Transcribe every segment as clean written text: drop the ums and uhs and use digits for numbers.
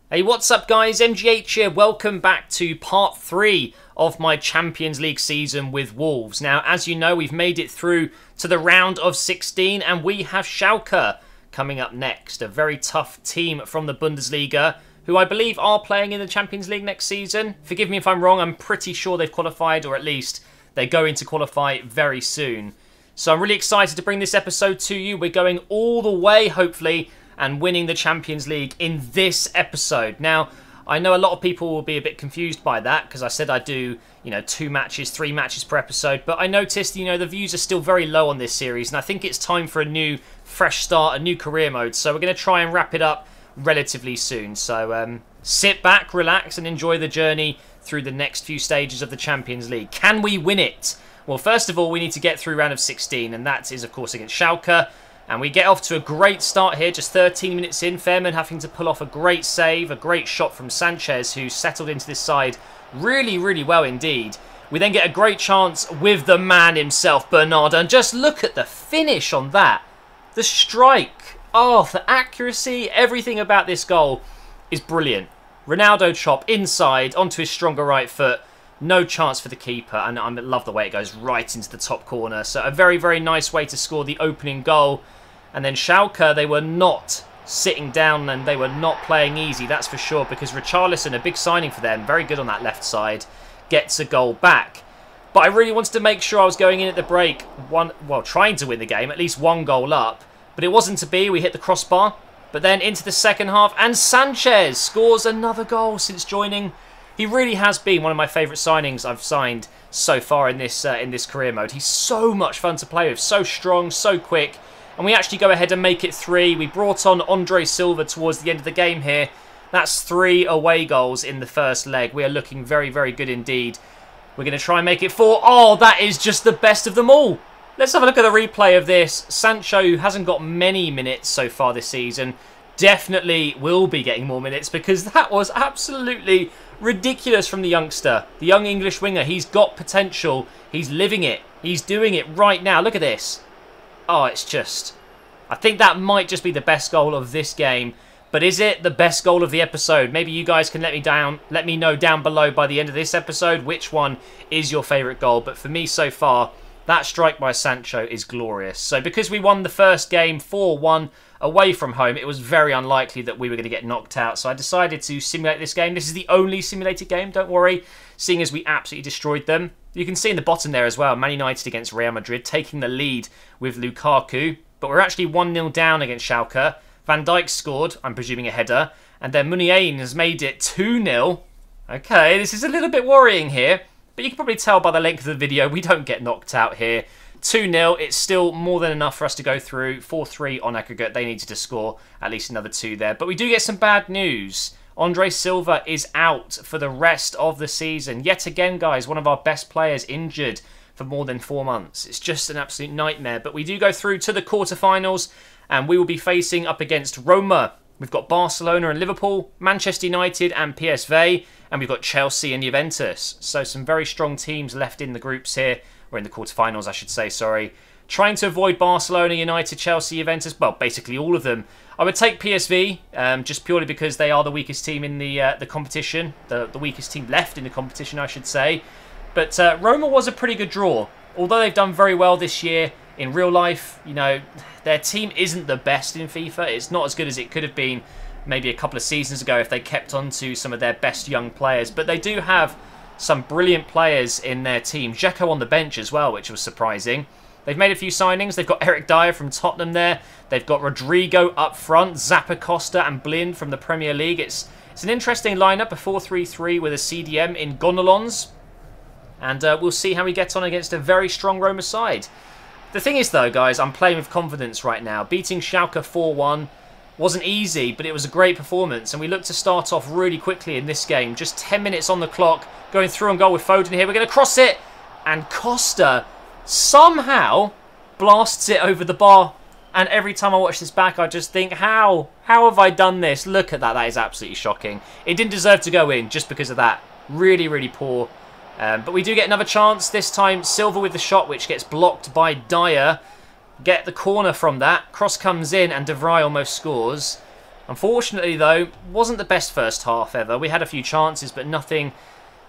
Hey, what's up guys? MGH here. Welcome back to part 3 of my Champions League season with Wolves. Now, as you know, we've made it through to the round of 16 and we have Schalke coming up next. A very tough team from the Bundesliga who I believe are playing in the Champions League next season. Forgive me if I'm wrong, I'm pretty sure they've qualified, or at least they're going to qualify very soon. So I'm really excited to bring this episode to you. We're going all the way, hopefully, and winning the Champions League in this episode. Now, I know a lot of people will be a bit confused by that because I said I'd do, 2 matches, 3 matches per episode, but I noticed, the views are still very low on this series, and I think it's time for a new, fresh start, a new career mode, so we're going to try and wrap it up relatively soon. So sit back, relax, and enjoy the journey through the next few stages of the Champions League. Can we win it? Well, first of all, we need to get through round of 16, and that is, of course, against Schalke. And we get off to a great start here, just 13 minutes in. Fairman having to pull off a great save, a great shot from Sanchez, who settled into this side really, really well indeed. We then get a great chance with the man himself, Bernardo. And just look at the finish on that. The strike. Oh, the accuracy, everything about this goal is brilliant. Ronaldo chop inside onto his stronger right foot. No chance for the keeper, and I love the way it goes right into the top corner. So a very, very nice way to score the opening goal. And then Schalke, they were not sitting down and they were not playing easy, that's for sure, because Richarlison, a big signing for them, very good on that left side, gets a goal back. But I really wanted to make sure I was going in at the break, trying to win the game, at least 1 goal up. But it wasn't to be, we hit the crossbar. But then into the second half, and Sanchez scores another goal since joining. He really has been one of my favourite signings I've signed so far in this career mode. He's so much fun to play with, so strong, so quick. And we actually go ahead and make it 3. We brought on Andre Silva towards the end of the game here. That's 3 away goals in the first leg. We are looking very, very good indeed. We're going to try and make it 4. Oh, that is just the best of them all. Let's have a look at the replay of this. Sancho, who hasn't got many minutes so far this season, definitely will be getting more minutes because that was absolutely ridiculous from the youngster. The young English winger, he's got potential. He's living it. He's doing it right now. Look at this. Oh, it's just... I think that might just be the best goal of this game. But is it the best goal of the episode? Maybe you guys can let me know down below by the end of this episode which one is your favourite goal. But for me so far, that strike by Sancho is glorious. So because we won the first game 4-1 away from home, it was very unlikely that we were going to get knocked out. So I decided to simulate this game. This is the only simulated game, don't worry, seeing as we absolutely destroyed them. You can see in the bottom there as well, Man United against Real Madrid taking the lead with Lukaku. But we're actually 1-0 down against Schalke. Van Dijk scored, I'm presuming a header. And then Muniain has made it 2-0. Okay, this is a little bit worrying here. But you can probably tell by the length of the video, we don't get knocked out here. 2-0, it's still more than enough for us to go through. 4-3 on aggregate, they needed to score at least another 2 there. But we do get some bad news. Andre Silva is out for the rest of the season. Yet again, guys, one of our best players injured for more than 4 months. It's just an absolute nightmare. But we do go through to the quarterfinals, and we will be facing up against Roma. We've got Barcelona and Liverpool, Manchester United and PSV, and we've got Chelsea and Juventus. So some very strong teams left in the groups here, or in the quarterfinals, I should say, sorry. Trying to avoid Barcelona, United, Chelsea, Juventus, well, basically all of them. I would take PSV, just purely because they are the weakest team in the competition. The weakest team left in the competition, I should say. But Roma was a pretty good draw. Although they've done very well this year, in real life, their team isn't the best in FIFA. It's not as good as it could have been maybe a couple of seasons ago if they kept on to some of their best young players. But they do have some brilliant players in their team. Dzeko on the bench as well, which was surprising. They've made a few signings. They've got Eric Dyer from Tottenham there. They've got Rodrigo up front, Zappacosta and Blind from the Premier League. It's an interesting lineup, a 4-3-3 with a CDM in Gonalons. And we'll see how we get on against a very strong Roma side. The thing is, though, guys, I'm playing with confidence right now. Beating Schalke 4-1 wasn't easy, but it was a great performance. And we look to start off really quickly in this game. Just 10 minutes on the clock, going through and goal with Foden here. We're going to cross it. And Costa somehow blasts it over the bar. And every time I watch this back, I just think, how have I done this? Look at that. That is absolutely shocking. It didn't deserve to go in just because of that. Really, really poor. But we do get another chance. This time, Silva with the shot, which gets blocked by Dyer. Get the corner from that. Cross comes in, and De Vrij almost scores. Unfortunately, though, wasn't the best first half ever. We had a few chances, but nothing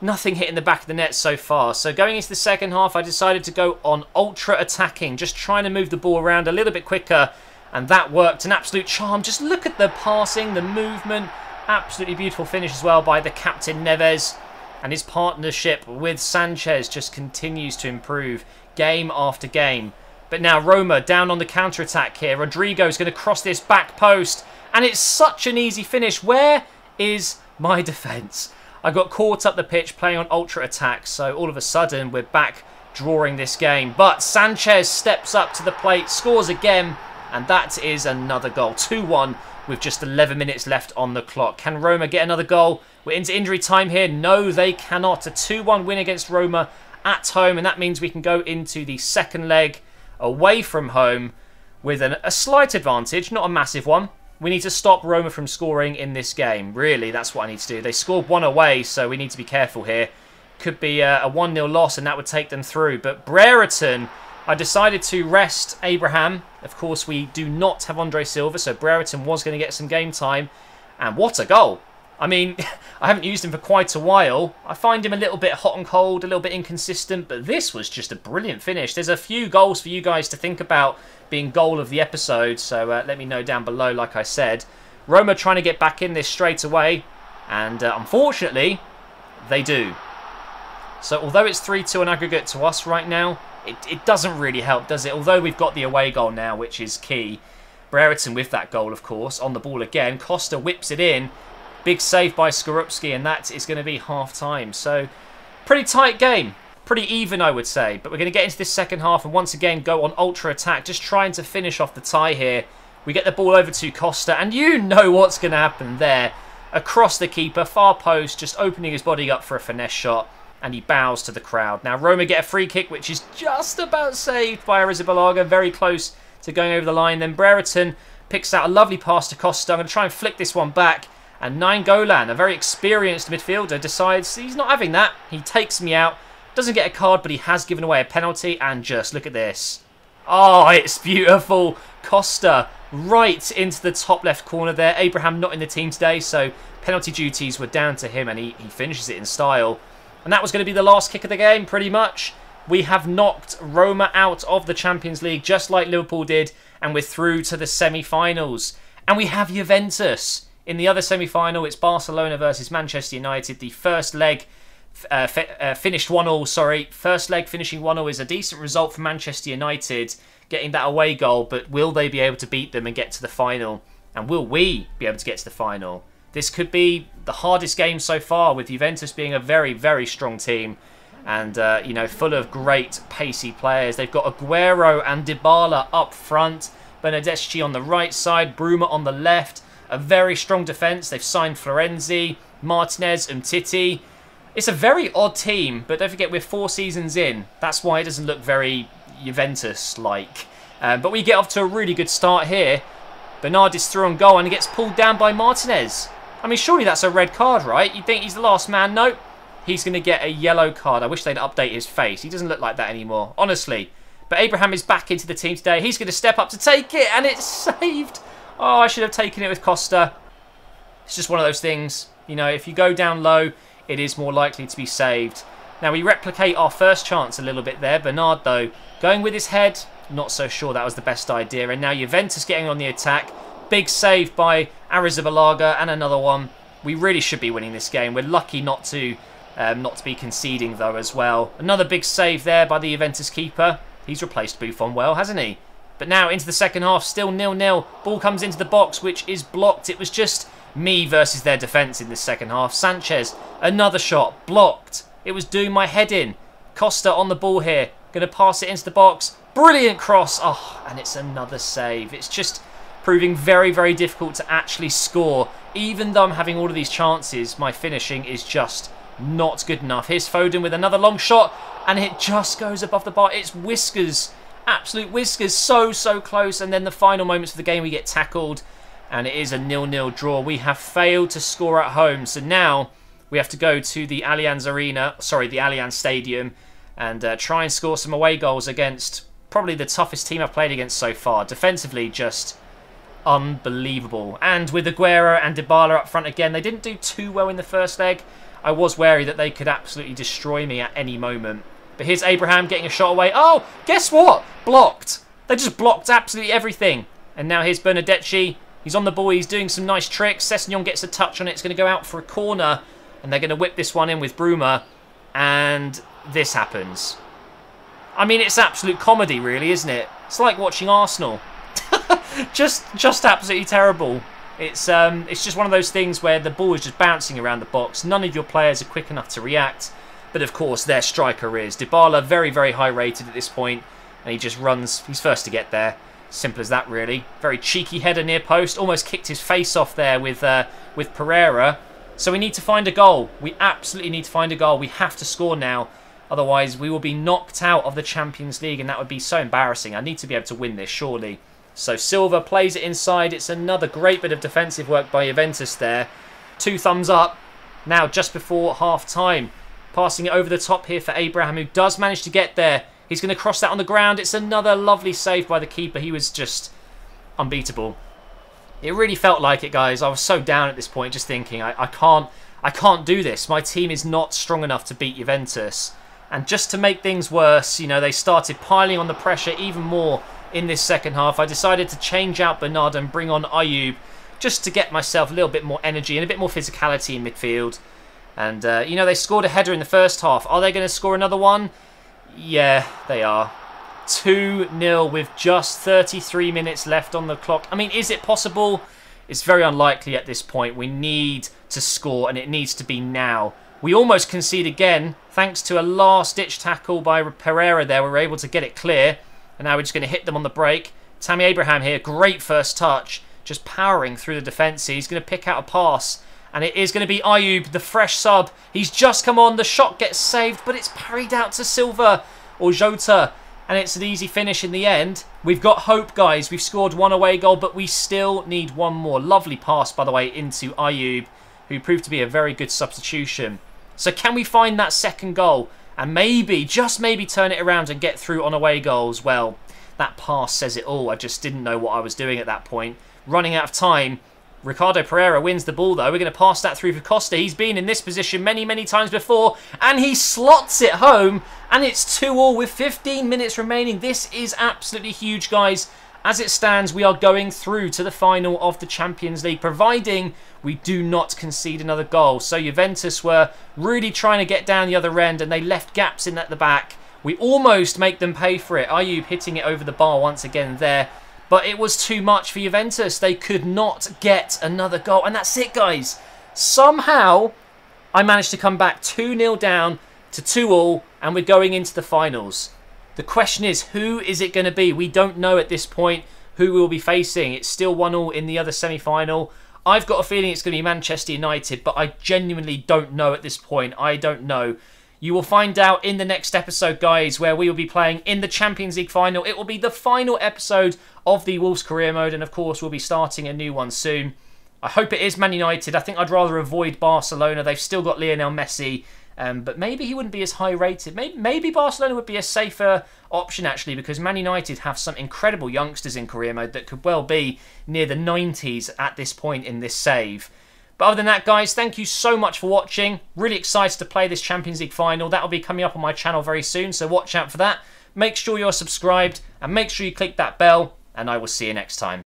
hitting the back of the net so far. So going into the second half, I decided to go on ultra attacking, just trying to move the ball around a little bit quicker, and that worked. An absolute charm. Just look at the passing, the movement. Absolutely beautiful finish as well by the captain Neves, and his partnership with Sanchez just continues to improve game after game. But now Roma down on the counter-attack here. Rodrigo's going to cross this back post, and it's such an easy finish. Where is my defence? I got caught up the pitch playing on ultra attack, so all of a sudden we're back drawing this game. But Sanchez steps up to the plate, scores again, and that is another goal. 2-1 with just 11 minutes left on the clock. Can Roma get another goal? We're into injury time here. No, they cannot. A 2-1 win against Roma at home, and that means we can go into the second leg away from home with a slight advantage, not a massive one. We need to stop Roma from scoring in this game. Really, that's what I need to do. They scored one away, so we need to be careful here. Could be a 1-0 loss, and that would take them through. But Brereton, I decided to rest Abraham. Of course, we do not have Andre Silva, so Brereton was going to get some game time. And what a goal! I mean, I haven't used him for quite a while. I find him a little bit hot and cold, a little bit inconsistent, but this was just a brilliant finish. There's a few goals for you guys to think about being goal of the episode, so let me know down below, like I said. Roma trying to get back in this straight away, and unfortunately, they do. So although it's 3-2 on aggregate to us right now, it doesn't really help, does it? Although we've got the away goal now, which is key. Brereton with that goal, of course, on the ball again. Costa whips it in. Big save by Skorupski, and that is going to be half-time. So, pretty tight game. Pretty even, I would say. But we're going to get into this second half and once again go on ultra-attack, just trying to finish off the tie here. We get the ball over to Costa, and you know what's going to happen there. Across the keeper, far post, just opening his body up for a finesse shot, and he bows to the crowd. Now, Roma get a free kick, which is just about saved by Arrizabalaga, very close to going over the line. Then Brereton picks out a lovely pass to Costa. I'm going to try and flick this one back. And Nainggolan, a very experienced midfielder, decides he's not having that. He takes me out. Doesn't get a card, but he has given away a penalty. And just look at this. Oh, it's beautiful. Costa right into the top left corner there. Abraham not in the team today, so penalty duties were down to him, and he finishes it in style. And that was going to be the last kick of the game, pretty much. We have knocked Roma out of the Champions League, just like Liverpool did, and we're through to the semi-finals. And we have Juventus. In the other semi-final, it's Barcelona versus Manchester United. The first leg finished 1-1, sorry. First leg finishing 1-0 is a decent result for Manchester United, getting that away goal, but will they be able to beat them and get to the final? And will we be able to get to the final? This could be the hardest game so far, with Juventus being a very, very strong team and, you know, full of great pacey players. They've got Aguero and Dybala up front, Bernardeschi on the right side, Bruma on the left. A very strong defence. They've signed Florenzi, Martinez, Umtiti. It's a very odd team, but don't forget we're 4 seasons in. That's why it doesn't look very Juventus-like. But we get off to a really good start here. Bernard is through on goal and he gets pulled down by Martinez. I mean, surely that's a red card, right? You'd think he's the last man. Nope. He's going to get a yellow card. I wish they'd update his face. He doesn't look like that anymore, honestly. But Abraham is back into the team today. He's going to step up to take it, and it's saved. Oh, I should have taken it with Costa. It's just one of those things. You know, if you go down low, it is more likely to be saved. Now, we replicate our first chance a little bit there. Bernard, though, going with his head. Not so sure that was the best idea. And now Juventus getting on the attack. Big save by Arrizabalaga and another one. We really should be winning this game. We're lucky not to be conceding, though, as well. Another big save there by the Juventus keeper. He's replaced Buffon well, hasn't he? But now into the second half, still 0-0. Ball comes into the box, which is blocked. It was just me versus their defence in this second half. Sanchez, another shot, blocked. It was doing my head in. Costa on the ball here. Going to pass it into the box. Brilliant cross. Oh, and it's another save. It's just proving very, very difficult to actually score. Even though I'm having all of these chances, my finishing is just not good enough. Here's Foden with another long shot, and it just goes above the bar. It's whiskers. Absolute whiskers, so close. And then the final moments of the game, we get tackled, and it is a 0-0 draw. We have failed to score at home, so now we have to go to the Allianz Arena, sorry, the Allianz Stadium, and try and score some away goals against probably the toughest team I've played against so far. Defensively, just unbelievable. And with Aguero and Dybala up front again, they didn't do too well in the first leg. I was wary that they could absolutely destroy me at any moment. But here's Abraham getting a shot away. Oh, guess what? Blocked. They just blocked absolutely everything. And now here's Bernardeschi. He's on the ball. He's doing some nice tricks. Sessegnon gets a touch on it. It's going to go out for a corner. And they're going to whip this one in with Bruma. And this happens. I mean, it's absolute comedy, really, isn't it? It's like watching Arsenal. just absolutely terrible. It's just one of those things where the ball is just bouncing around the box. None of your players are quick enough to react. But, of course, their striker is. Dybala, very, very high rated at this point. And he just runs. He's first to get there. Simple as that, really. Very cheeky header near post. Almost kicked his face off there with Pereira. So we need to find a goal. We absolutely need to find a goal. We have to score now. Otherwise, we will be knocked out of the Champions League. And that would be so embarrassing. I need to be able to win this, surely. So Silva plays it inside. It's another great bit of defensive work by Juventus there. 2 thumbs up. Now, just before half-time. Passing it over the top here for Abraham, who does manage to get there. He's going to cross that on the ground. It's another lovely save by the keeper. He was just unbeatable. It really felt like it, guys. I was so down at this point, just thinking, I can't do this. My team is not strong enough to beat Juventus. And just to make things worse, you know, they started piling on the pressure even more in this second half. I decided to change out Bernard and bring on Ayoub just to get myself a little bit more energy and a bit more physicality in midfield. And, you know, they scored a header in the first half. Are they going to score another one? Yeah, they are. 2-0 with just 33 minutes left on the clock. I mean, is it possible? It's very unlikely at this point. We need to score, and it needs to be now. We almost concede again, thanks to a last-ditch tackle by Pereira there. We were able to get it clear, and now we're just going to hit them on the break. Tammy Abraham here, great first touch, just powering through the defence. He's going to pick out a pass. And it is going to be Ayoub, the fresh sub. He's just come on. The shot gets saved, but it's parried out to Silva or Jota. And it's an easy finish in the end. We've got hope, guys. We've scored 1 away goal, but we still need 1 more. Lovely pass, by the way, into Ayoub, who proved to be a very good substitution. So can we find that second goal and maybe, just maybe, turn it around and get through on away goals? Well, that pass says it all. I just didn't know what I was doing at that point. Running out of time. Ricardo Pereira wins the ball, though. We're going to pass that through for Costa. He's been in this position many, many times before, and he slots it home, and it's 2-2 with 15 minutes remaining. This is absolutely huge, guys. As it stands, we are going through to the final of the Champions League, providing we do not concede another goal. So Juventus were really trying to get down the other end, and they left gaps in at the back. We almost make them pay for it. Ayoub hitting it over the bar once again there. But it was too much for Juventus. They could not get another goal. And that's it, guys. Somehow, I managed to come back 2-0 down to 2-2. And we're going into the finals. The question is, who is it going to be? We don't know at this point who we'll be facing. It's still 1-1 in the other semi-final. I've got a feeling it's going to be Manchester United. But I genuinely don't know at this point. I don't know. You will find out in the next episode, guys, where we will be playing in the Champions League final. It will be the final episode of the Wolves career mode, and of course we'll be starting a new one soon. I hope it is Man United. I think I'd rather avoid Barcelona. They've still got Lionel Messi, but maybe he wouldn't be as high rated. Maybe Barcelona would be a safer option, actually, because Man United have some incredible youngsters in career mode that could well be near the 90s at this point in this save. But other than that, guys, thank you so much for watching. Really excited to play this Champions League final. That will be coming up on my channel very soon, so watch out for that. Make sure you're subscribed, and make sure you click that bell, and I will see you next time.